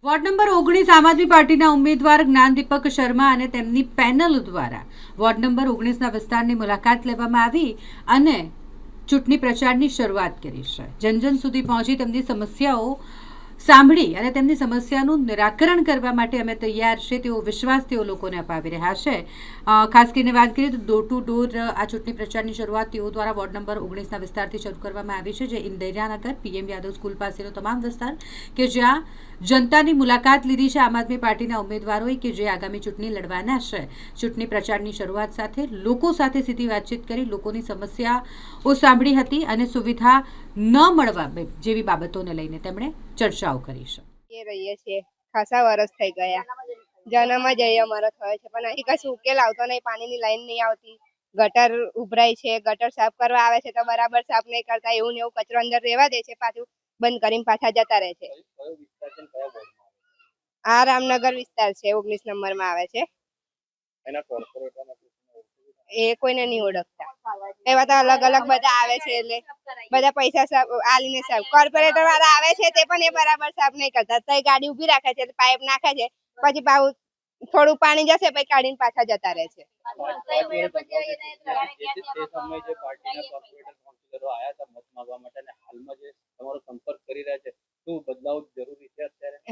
Ward number 19 આમ આદમી પાર્ટીના ઉમેદવાર જ્ઞાનદીપક શર્મા અને તેમની પેનલ દ્વારા વોર્ડ નંબર 19ના વિસ્તારની મુલાકાત લેવામાં આવી અને ચૂંટણી પ્રચારની શરૂઆત કરી છે। જન જન સુધી પહોંચી તેમની સમસ્યાઓ સાંભળી અને તેમની સમસ્યાનું નિરાકરણ કરવા માટે અમે તૈયાર છે તેવો વિશ્વાસ તેઓ લોકોને અપાવી રહ્યા છે। ખાસ કરીને વાત કરીએ તો ડોર ટુ ડોર આ ચૂંટણી પ્રચારની શરૂઆત તેઓ દ્વારા વોર્ડ નંબર 19ના વિસ્તારથી શરૂ કરવામાં આવી છે, જે ઇન્દિરાનગર પીએમ યાદવ સ્કૂલ પાસેનો તમામ વિસ્તાર કે જ્યાં જનતાની મુલાકાત લીધી છે આમ આદમી પાર્ટીના ઉમેદવારોએ કે જે આગામી ચૂંટણી લડવાના છે। ચૂંટણી પ્રચારની શરૂઆત સાથે લોકો સાથે સીધી વાતચીત કરી લોકોની સમસ્યાઓ સાંભળી હતી અને સુવિધા ન મળવા જેવી બાબતોને લઈને તેમણે ચર્ચાઓ કરી છે। રહીએ છીએ ખાસા વર્ષ થઈ ગયા, જન્મ જ અહીં અમારો થયો છે, પણ અહીં કશું ઉકેલ આવતો નહીં, પાણીની લાઈન નહીં આવતી, ગટર ઉભરાય છે, ગટર સાફ કરવા આવે છે તો બરાબર સાફ નહીં કરતા, એવું ને એવું કચરો અંદર રહેવા દે છે, પાછું બંધ કરીને પાછા જતા રહે છે। આ રામનગર વિસ્તાર છે, 19 નંબરમાં આવે છે। એ કોઈને નહીં ઓળખતા, એવા તો અલગ અલગ બધા આવે છે, એટલે બધા પૈસા આલીને સાફ કોર્પોરેટર વાળા આવે છે તે પણ એ બરાબર સાફ નહીં કરતા, તો ગાડી ઉભી રાખે છે, પાઇપ નાખે છે, પછી પાછું થોડું પાણી જશે પછી કાઢીને પાછા જતા રહે છે।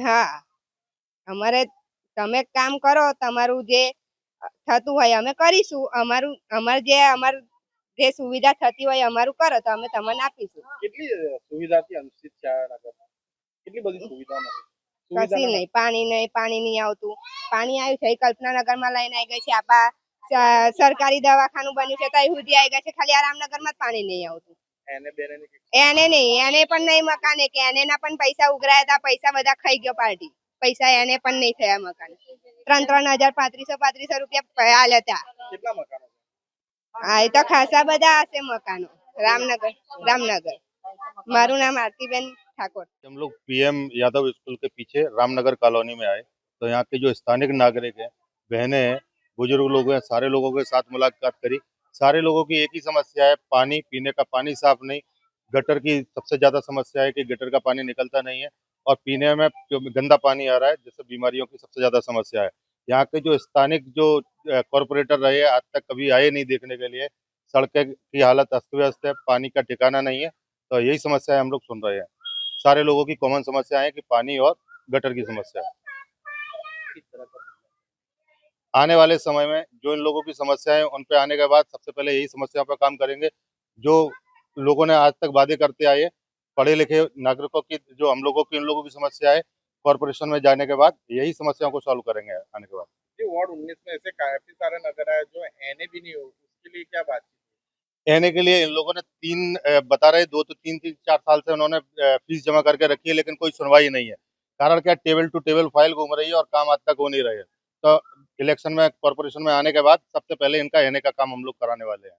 હા, અમારે તમે કામ કરો, તમારું જે થતું હોય અમે કરીશું, અમારું જે સુવિધા થતી હોય અમારું કરો તો અમે તમને આપીશું। કેટલી સુવિધાથી અંશિત છે આ નગર? કેટલી બધી સુવિધા નથી? કશી નહીં, પાણી નહીં આવતું, પાણી આવ્યું છે કલ્પનાનગરમાં લઈને આવી ગઈ છે, આપા સરકારી દવાખાનું બન્યું છે તો સુધી આવી ગયા છે, ખાલી આ રામનગરમાં જ પાણી નહીં આવતું। એને નહીં, એને પણ નહીં મકાન, કે એને ના પણ પૈસા ઉઘરાયા હતા, પૈસા બધા ખાઈ ગયો પાર્ટી, પૈસા એને પણ નહીં થયા મકાન, 3,000 3500 રૂપિયા આલ્યા હતા। કેટલા મકાનો? હા, એ તો ખાસા બધા હશે मकानों। रामनगर। मारू नाम आरतीबेन ठाकुर। हम लोग पीएम यादव स्कूल के पीछे रामनगर कॉलोनी में आए तो यहाँ के जो स्थानिक नागरिक हैं, बहनें हैं, बुजुर्ग लोग हैं, सारे लोगों के साथ मुलाकात करी। सारे लोगों की एक ही समस्या है, पानी, पीने का पानी साफ नहीं। गटर की सबसे ज्यादा समस्या है कि गटर का पानी निकलता नहीं है और पीने में जो गंदा पानी आ रहा है, जिससे बीमारियों की सबसे ज्यादा समस्या है। यहाँ के जो स्थानिक जो कॉरपोरेटर रहे आज तक कभी आए नहीं देखने के लिए। सड़कें की हालत अस्त व्यस्त है, पानी का ठिकाना नहीं है, तो यही समस्या हम लोग सुन रहे हैं। सारे लोगों की कॉमन समस्या है कि पानी और गटर की समस्या है। आने वाले समय में जो इन लोगों की समस्या है उन पे आने के बाद सबसे पहले यही समस्या पर काम करेंगे। जो लोगों ने आज तक वादे करते आए, पढ़े लिखे नागरिकों की जो हम लोगों की इन लोगों की समस्या है, कॉर्पोरेशन में जाने के बाद यही समस्याओं को सॉल्व करेंगे आने के बाद। वार्ड 19 में ऐसे काफी सारे नगर है जो एने भी नहीं हो, उसके लिए क्या बात? एने के लिए इन लोगों ने 3 बता रहे, 2 तो 3-4 साल से उन्होंने फीस जमा करके रखी है, लेकिन कोई सुनवाई नहीं है। कारण क्या, टेबल टू टेबल फाइल घूम रही है और काम आज तक हो नहीं रहे हैं। तो इलेक्शन में कॉर्पोरेशन में आने के बाद सबसे पहले इनका एने का काम हम लोग कराने वाले हैं।